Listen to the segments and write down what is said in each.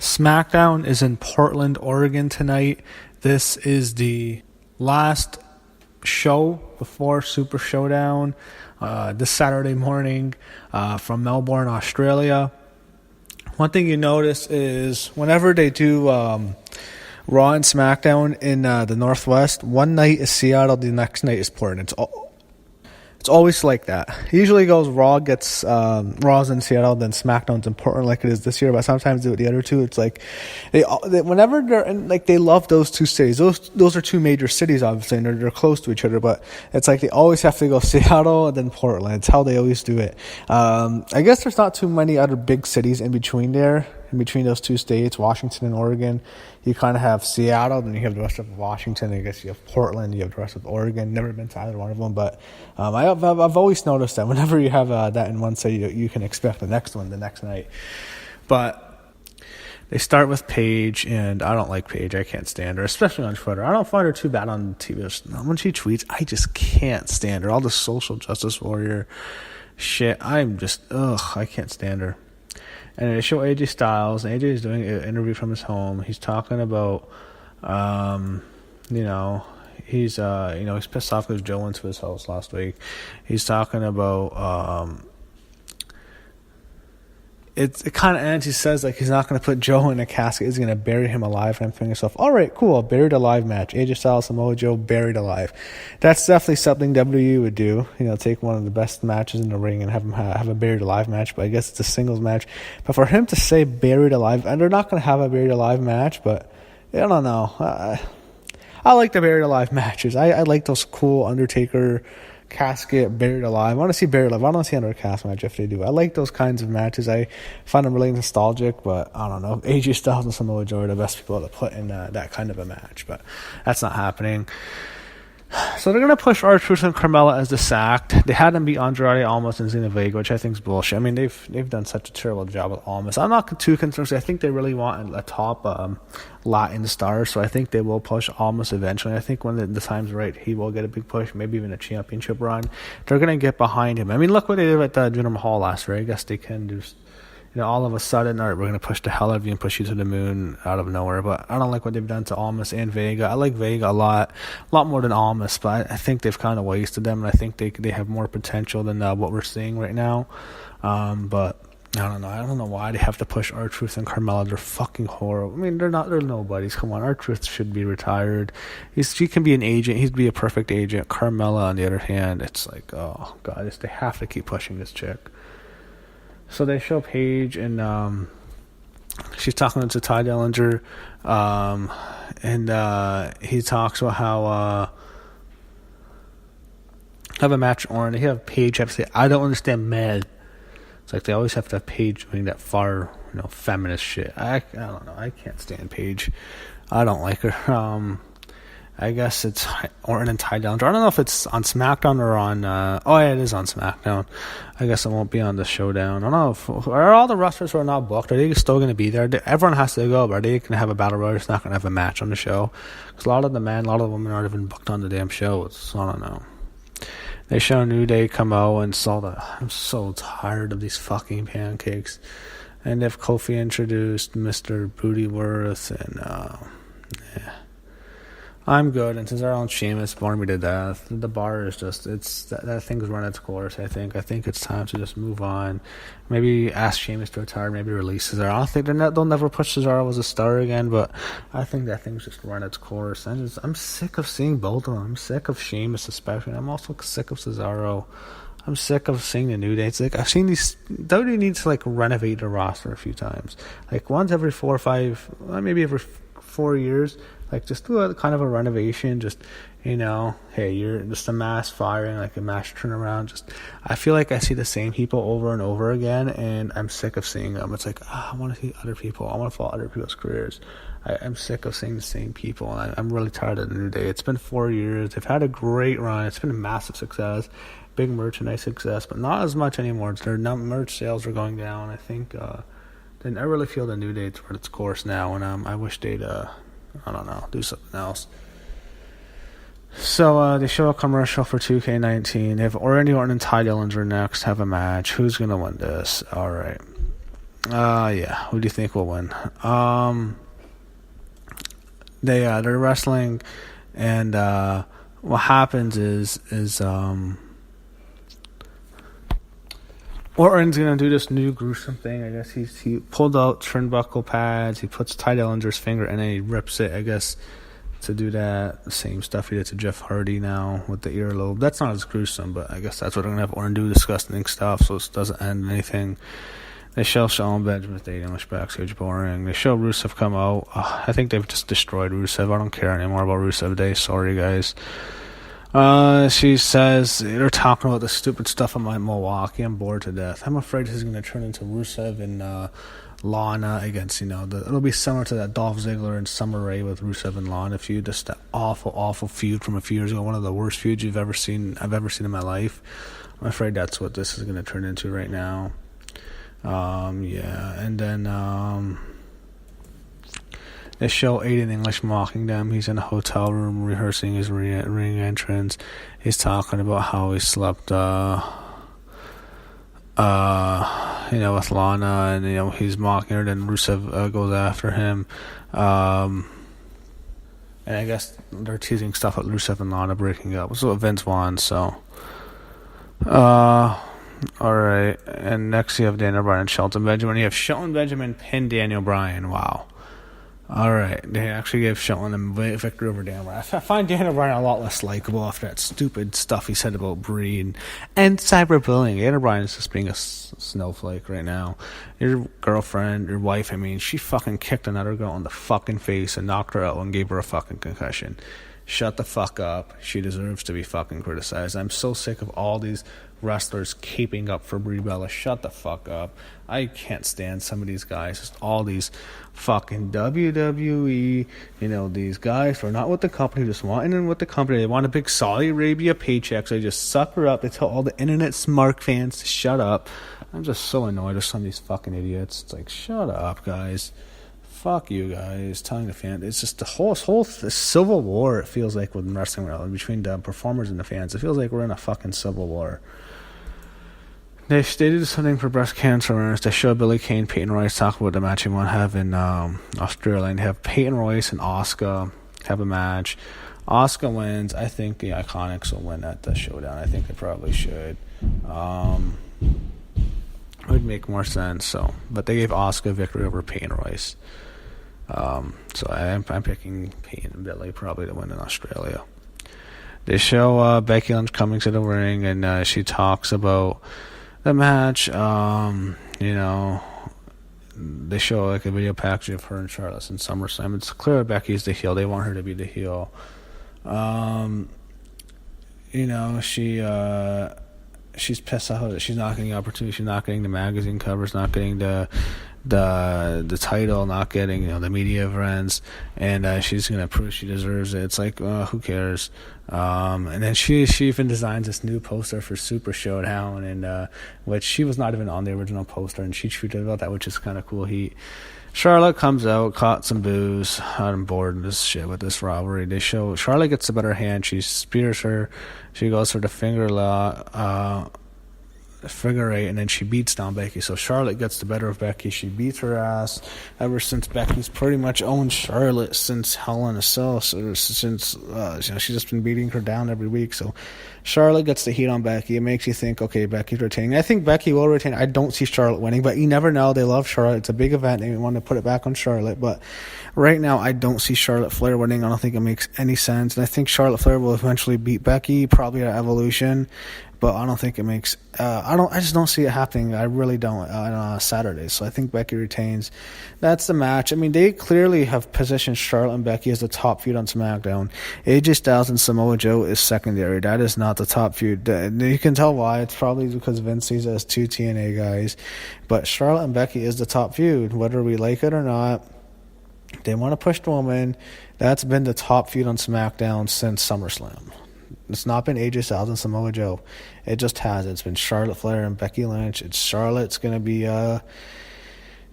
SmackDown is in Portland, Oregon tonight. This is the last show before Super Showdown this Saturday morning from Melbourne, Australia. One thing you notice is whenever they do Raw and SmackDown in the Northwest, one night is Seattle, the next night is Portland. It's always like that. It usually goes Raw's in Seattle, then SmackDown's in Portland, like it is this year. But sometimes the other two, it's like whenever they're in, like they love those two cities. Those are two major cities, obviously, and they're close to each other. But it's like they always have to go Seattle and then Portland. It's how they always do it. I guess there's not too many other big cities in between there. In between those two states, Washington and Oregon, you kind of have Seattle, then you have the rest of Washington. I guess you have Portland, you have the rest of Oregon. Never been to either one of them, but I've always noticed that whenever you have that in one city, you can expect the next one the next night. But they start with Paige, and I don't like Paige. I can't stand her, especially on Twitter. I don't find her too bad on TV. When she tweets, I just can't stand her. All the social justice warrior shit, I can't stand her. And they show AJ Styles, and AJ is doing an interview from his home. He's talking about, he's pissed off because Joe went to his house last week. He's talking about, it kind of ends. He says like he's not going to put Joe in a casket. He's going to bury him alive. And I'm thinking to myself, all right, cool, buried alive match. AJ Styles, Samoa Joe, buried alive. That's definitely something WWE would do. Take one of the best matches in the ring and have him have a buried alive match. But I guess it's a singles match. But for him to say buried alive, and they're not going to have a buried alive match, but I don't know. I like the buried alive matches. I like those cool Undertaker casket buried alive. I want to see buried alive. I don't want to see another cast match if they do. I like those kinds of matches. I find them really nostalgic, but I don't know. AJ Styles and Samoa Joe are the best people to put in that kind of a match, but that's not happening. So they're going to push R-Truth and Carmella as the Sacked. They had them beat Andrade, Almas, and Zelina Vega, which I think is bullshit. I mean, they've done such a terrible job with Almas. I'm not too concerned. I think they really want a top Latin star, so I think they will push Almas eventually. I think when the time's right, he will get a big push, maybe even a championship run. They're going to get behind him. I mean, look what they did at Jinder Mahal last year. I guess they can just... all of a sudden, all right, we're going to push the hell out of you and push you to the moon out of nowhere. But I don't like what they've done to Almas and Vega. I like Vega a lot more than Almas, but I think they've kind of wasted them, and I think they have more potential than what we're seeing right now. But I don't know. I don't know why they have to push R-Truth and Carmella. They're fucking horrible. I mean, they're nobodies. Come on, R-Truth should be retired. She can be an agent. He'd be a perfect agent. Carmella, on the other hand, it's like, oh, God, they have to keep pushing this chick. So they show Paige, and she's talking to Ty Dillinger, and he talks about how have a match or they have Paige have to say, I don't understand men. It's like they always have to have Paige doing that far, feminist shit. I don't know. I can't stand Paige. I don't like her. I guess it's Orton and Ty Dillinger. I don't know if it's on SmackDown or on... it is on SmackDown. I guess it won't be on the Showdown. I don't know. Are all the wrestlers who are not booked, are they still going to be there? Everyone has to go, but are they going to have a battle royal? It's not going to have a match on the show. Because a lot of the men, a lot of the women aren't even booked on the damn show. I don't know. They show New Day come out and I'm so tired of these fucking pancakes. And if Kofi introduced Mr. Bootyworth and... I'm good, and Cesaro and Sheamus bore me to death. The bar is just, that thing's run its course, I think. I think it's time to just move on. Maybe ask Sheamus to retire, maybe release Cesaro. I don't think they'll never push Cesaro as a star again, but I think that thing's just run its course. I'm sick of seeing both of them. I'm sick of Sheamus especially, and I'm also sick of Cesaro. I'm sick of seeing the New Day. It's like, I've seen these... WWE needs to, renovate the roster a few times. Once every 4 or 5... maybe every 4 years... just do a kind of a renovation, hey, you're just a mass firing, a mass turnaround. I feel like I see the same people over and over again, and I'm sick of seeing them. It's like, I want to see other people. I want to follow other people's careers. I'm sick of seeing the same people, and I'm really tired of the New Day. It's been 4 years. They've had a great run. It's been a massive success, big merchandise success, but not as much anymore. Their merch sales are going down. I think, then I really feel the New Day's run its course now, and I wish they'd... I don't know, do something else. So they show a commercial for 2K19. They have Orton and Ty Dillinger next, have a match. Who's going to win this? All right. Yeah. Who do you think will win? They're wrestling, and what happens is Orton's gonna do this new gruesome thing. I guess he pulled out turnbuckle pads. He puts Ty Dillinger's finger and then he rips it. I guess to do that, the same stuff he did to Jeff Hardy now with the earlobe. That's not as gruesome, but I guess that's what I'm gonna have Orton do. Disgusting stuff, so it doesn't end anything. They show Shelton Benjamin with the English backstage boring. They show Rusev come out. I think they've just destroyed Rusev. I don't care anymore about Rusev Day. Sorry, guys. She says they're talking about the stupid stuff in Milwaukee. I'm bored to death. I'm afraid this is going to turn into Rusev and Lana against, it'll be similar to that Dolph Ziggler and Summer Rae with Rusev and Lana feud. Just that awful feud from a few years ago. One of the worst feuds I've ever seen in my life. I'm afraid that's what this is going to turn into right now. And then they show Aiden English mocking them. He's in a hotel room rehearsing his ring entrance. He's talking about how he slept, with Lana, and he's mocking her. Then Rusev goes after him, and I guess they're teasing stuff with Rusev and Lana breaking up. That's what Vince wants. So, all right. And next you have Daniel Bryan and Shelton Benjamin. You have Shelton Benjamin pin Daniel Bryan. Wow. All right, they actually gave Shelton a victory over Daniel Bryan. I find Daniel Bryan a lot less likable after that stupid stuff he said about Brie and cyberbullying. Daniel Bryan is just being a snowflake right now. Your girlfriend, your wife, she fucking kicked another girl in the fucking face and knocked her out and gave her a fucking concussion. Shut the fuck up. She deserves to be fucking criticized. I'm so sick of all these wrestlers caping up for Brie Bella. Shut the fuck up. I can't stand some of these guys. Just all these fucking WWE, these guys who are not with the company, just wanting in with the company. They want a big Saudi Arabia paycheck, so they just suck her up. They tell all the internet smart fans to shut up. I'm just so annoyed with some of these fucking idiots. It's like, shut up, guys. Fuck you guys. Telling the fans, it's just the whole civil war. It feels like with wrestling between the performers and the fans. It feels like we're in a fucking civil war. They did something for breast cancer awareness. They show Billie Kay and Peyton Royce talk about the match they want to have in Australia. And they have Peyton Royce and Asuka have a match. Asuka wins. I think the Iconics will win at the showdown. I think they probably should. It would make more sense. But they gave Asuka victory over Peyton Royce. So I'm picking Peyton and Billie probably to win in Australia. They show Becky Lynch coming to the ring, and she talks about the match. They show like a video package of her and Charlotte in SummerSlam. It's clear Becky's the heel. They want her to be the heel. She's pissed out that she's not getting the opportunity. She's not getting the magazine covers, not getting the title, not getting the media events, and she's gonna prove she deserves it. It's like, who cares? And then she even designs this new poster for Super Showdown, and which she was not even on the original poster, and she tweeted about that, which is kind of cool. Charlotte comes out, caught some booze. I'm bored of this shit with this rivalry. They show Charlotte gets the better hand. She spears her. She goes for the figure eight, and then she beats down Becky. So Charlotte gets the better of Becky. She beats her ass ever since Becky's pretty much owned Charlotte since Hell in a Cell. So since she's just been beating her down every week. So Charlotte gets the heat on Becky. It makes you think, okay, Becky's retaining. I think Becky will retain. I don't see Charlotte winning, but you never know. They love Charlotte. It's a big event. They want to put it back on Charlotte, but right now I don't see Charlotte Flair winning. I don't think it makes any sense, and I think Charlotte Flair will eventually beat Becky, probably at Evolution. But I don't think it makes. I just don't see it happening. I really don't on Saturday. So I think Becky retains. That's the match. They clearly have positioned Charlotte and Becky as the top feud on SmackDown. AJ Styles and Samoa Joe is secondary. That is not the top feud. You can tell why. It's probably because Vince sees it as two TNA guys. But Charlotte and Becky is the top feud, whether we like it or not. They want to push the woman. That's been the top feud on SmackDown since SummerSlam. It's not been AJ Styles and Samoa Joe. It just has. It's been Charlotte Flair and Becky Lynch. Charlotte's going to be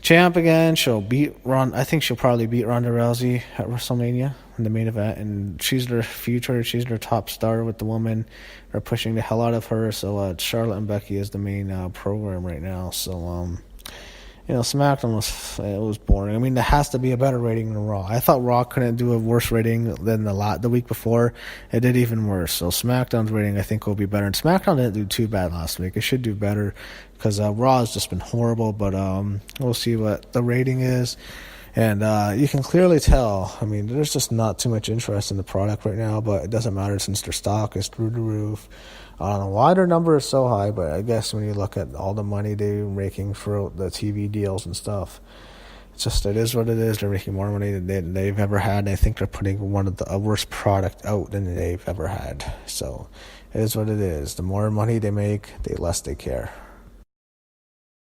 champ again. She'll beat I think she'll probably beat Ronda Rousey at WrestleMania in the main event. And she's their future. She's their top star with the woman. They're pushing the hell out of her. So Charlotte and Becky is the main program right now. So SmackDown was boring. I mean, there has to be a better rating than Raw. I thought Raw couldn't do a worse rating than the week before. It did even worse. So SmackDown's rating, I think, will be better. And SmackDown didn't do too bad last week. It should do better because Raw has just been horrible. But we'll see what the rating is. And you can clearly tell, I mean, there's just not too much interest in the product right now, but it doesn't matter since their stock is through the roof. I don't know why their number is so high, but I guess when you look at all the money they're making for the TV deals and stuff, it is what it is. They're making more money than they've ever had, and I think they're putting a worse product out than they've ever had. So it is what it is. The more money they make, the less they care.